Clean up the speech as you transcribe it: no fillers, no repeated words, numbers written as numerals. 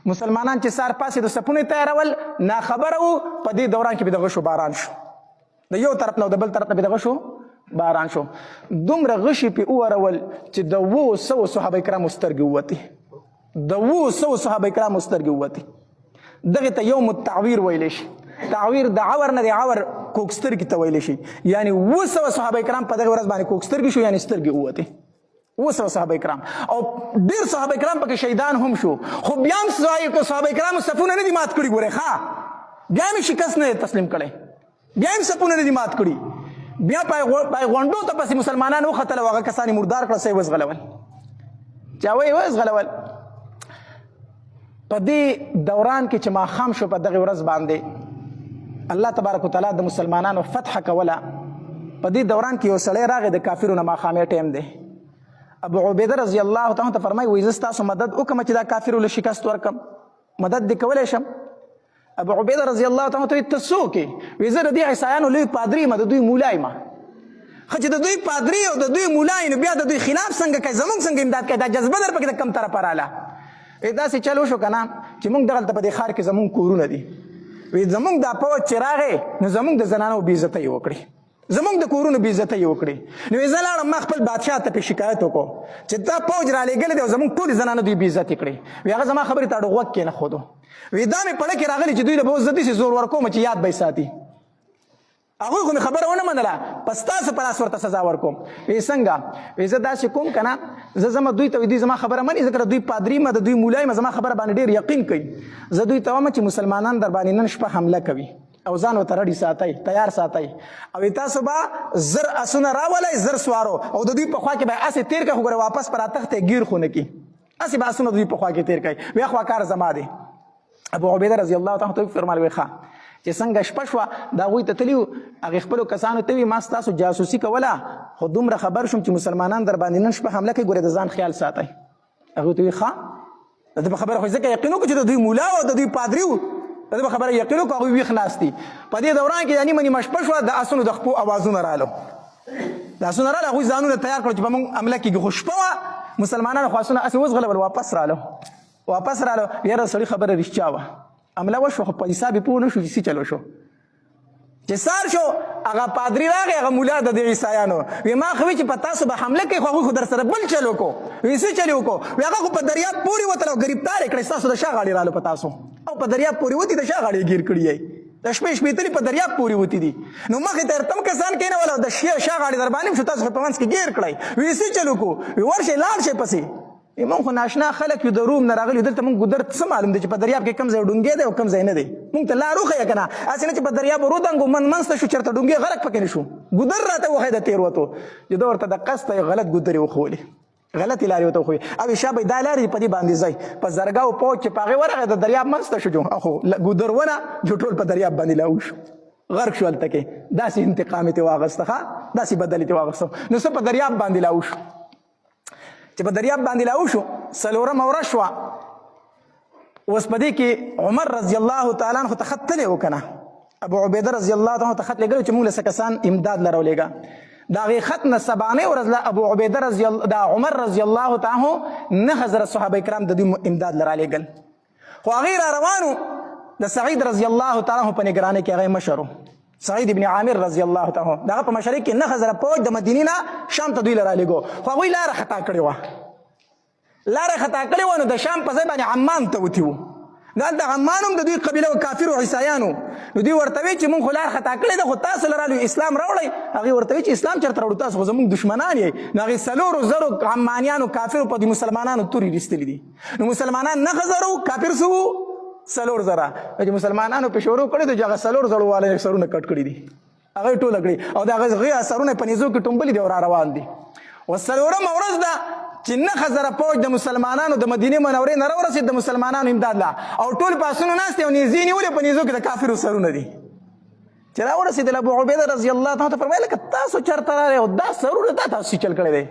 مسلمانان چې سار پاسې د سپونې تیارول ناخبره وو په دې دوران کې به دغه شو باران شو د یو طرف نه او د بل طرف نه به دغه شو باران شو دومره غشي پې وورول چې د 200 صحابه کرامو سترګې ووتې د 200 صحابه کرامو سترګې ووتې دغې ته یوم التعویر ویلی شي تعویر د عور نه د عور کوک سترګې ته ویلی شي یعنې 200 صحابه کرام په دغه ورځ باندې کوک سترګې شو یعنې سترګې ووتې 200 صحابه کرام او ډېر صحابه کرام پکې شهیدان هم شو خو بیا هم صحابه کرامو صفونه نه دي مات کړي ګورئ ښه بیا هم شکست نه تسلیم کړی بیا هم صفونه نه دي مات کړي بیا پای غونډو ته پسې مسلمانان وختل او هغه کسان یې مردار کړل څه یې وزغلول چا ویې وزغلول په دې دوران کې چې ماښام شو په دغې ورځ باندې الله تبارک وتعالی د مسلمانانو فتح کوله په دې دوران کې یو سړی راغی د کافرو نه ماښامې ټایم دی ابو عبیده رضی الله تعالی ته فرمایي وایي زه ستاسو مدد وکړم چې دا کافرو له شکست ورکړم مدد دې کولی شم ابو عبیده رضی الله تعالی ته ته څوک یې وایي زه د دې عیسایانو لوی پادري یم د دوی مولا یم ښه چې د دوی پادري او د دوی مولا یې نو بیا د دوی خلاف څنګه کوي زموږ څنګه امداد کوي دا جذبه در پکې د کم طرفه راله داسې چل وشو که نه چې موږ دغلته په دې ښار کې زموږ کورونه دي وایي زموږ دا پوځ چې راغی نو زموږ د زنانو بېعزتۍ یې وکړې زموږ د کورونو بېعزتۍ یې وکړې نو زه لاړم ما خپل بادشاه ته پې شکایت وکړو چې دا پوج رالېږلی دی او زموږ ټولې زنانو دوی بېعزتې کړې وایي هغه زما خبرې ته اړو غوږ کېنښودو وایي دا مې پړه کې راغلي چې دوی له به اوس زه داسې زور ورکوم چې یاد به یې ساتي هغوی خو مې خبره ونه منله په ستاسو په لاس ورته سزا ورکوم وایي څنګه وایي زه داسې کوم که نه زه ځم دوی ته دوی زما خبره مني ځکه د دوی پادري یم د دوی مولا یم زما خبره باندې ډېر یقین کوي زه دوی ته وایم چې مسلمانان در باندې نن شپه حمله کوي او ځان ورته رډي ساتئ تیار ساتئ او تاسو به زر اسونه راولئ زر سوارو او د دوی په خوا کې به هسې تېر کړئ خو ګوره واپس په راتښتئ ګیر خو نه کړي هسې به اسونه د دوی په خوا کې تېر کړئ ویا خوا کار زما دی ابو عبیده رضی الله تعالی ته فرمایل وی ښه چې څنګه شپه شوه د هغوی ته تلي وو هغې خپلو کسانو ته وي ما ستاسو جاسوسي کوله خو دومره خبر شوم چې مسلمانان در باندې نن شپه حمله کوي ګورې د ځان خیال ساتئ هغوی ته وي ښه د ده په خبره خو ځکه یقین وکړو چې د دوی مولا او د دوی پادري وو د ده په خبره یقین وکړو هغوی ویښ ناست دي په دې دوران کې د نیمه نیمه شپه شوه د اسونو د خپو اوازونه رالو د اسونه راله هغوی ځانونه تیار کړو چې په موږ حمله کېږي خو شپه وه مسلمانانو خو اسونه هسې وزغلول واپس رالو یاره سړي خبره رښتیا وه حمله وشوه خو په حساب یې پوه نه شو چې څه چلو شو چې سار شو هغه پادري راغی هغه مولا د دې عیسایانو وی ما خو چې په تاسو به حمله کوي خو هغوی خو در سره بل چل وکړو وی څه چل وکړو وی هغه خو په دریاب پورې وتل او ګرفتار یې کړی ستاسو د شا غاړې رالو په تاسو او په دریاب پورې وتي د شا غاړې یې ګیر کړي یې د شپې شپېتلي په دریاب پورې وتي دي نو مخې ته تم کسان کېنول او د شا غاړې در باندې شو تاسو په منځ کې ګیر کړی وی څه چل وکړو وی ورشئ لاړ شئ پسې موږ خو ناشنا خلک یو د روم نه راغلي دلته موږ ګودر څه معلوم دی چې په دریاب کې کم ځای ډونګې دی او کم ځای نه دی موږ ته لار وښیه که نه هسې نه چې په دریاب ورودانګو منځ ته شو چېرته ډونګې غرق پکې نه شو ګودر راته وښی د تېروتو چې ده ورته د قصد ته غلط ګودرې وښولې غلطې لارې ورته وښوي او شا به دا لارې په دې باندې ځئ په زرګاو پوج چې په هغې ورغی د دریاب منځ ته شو خو ګودر ونه جو ټول په دریاب باندې لاو شو غرق شو هلته کې داسې انتقام یې ترې واخېسته ښه داسې بدل یې ترې واخېسته نو څه په دریاب باندې لاو شو چې په دریاب باندې لاو شو څلورمه ورځ شوه اوس په دې کې عمر رضی الله تعالی عنه ته خط تللی و که نه ابو عبیده رضی الله تعالی عنه ته خط لېږلی چې موږ له څه کسان امداد له راولېږه د هغې خط نه سبانۍ ورځ له ابو عبیده د عمر رضی الله تعالی عنه 9000 صحابه کرام د دوی امداد له رالېږل خو هغې را روانو د سعید رضی الله تعالی عنه په نګرانۍ کې هغه مشر سعید ابن عامر رضی الله تعالی عنه دغه په مشرۍ کې 9000 پوج د مدینې نه شام ته دوی له رالېږو خو هغوی لاره خطا کړې وه لاره خطا کړې وه نو د شام په ځای باندې عمان ته وتي وو دلته عمان هم د دوی قبیله و کافرو عیسایانو نو دوی ورته وایي چې مونږ خو لار خطا کړې ده خو تاسو له رالو اسلام راوړئ هغې ورته وایي چې اسلام چېرته راوړو تاسو خو زموږ دښمنان یې نو هغې 4,000 عمانیانو کافرو په دې مسلمانانو تورې ایستلي دي نو مسلمانان 9,000 کافر څه وو 4,000 چې مسلمانانو پې شروع کړی دی چې هغه 4,000 والا سرونه کټ کړي دي هغه یې ټوله کړي او د هغې سرونه په نیزو کې ټومبلي دي او را روان دي اوس 4مه ورځ ده چې 9,000 پوج د مسلمانانو د مدینې منورې نه راورسېد د مسلمانانو امداد لا او ټول په اسونو ناست دي او نیزې نیولې په نیزو کې د کافرو سرونه دي چې راورسېدل ابو عبیده رضی الله تعالی ته فرمایل که تاسو چېرته راغلی او دا سرونه دا تاسو چل کړی دی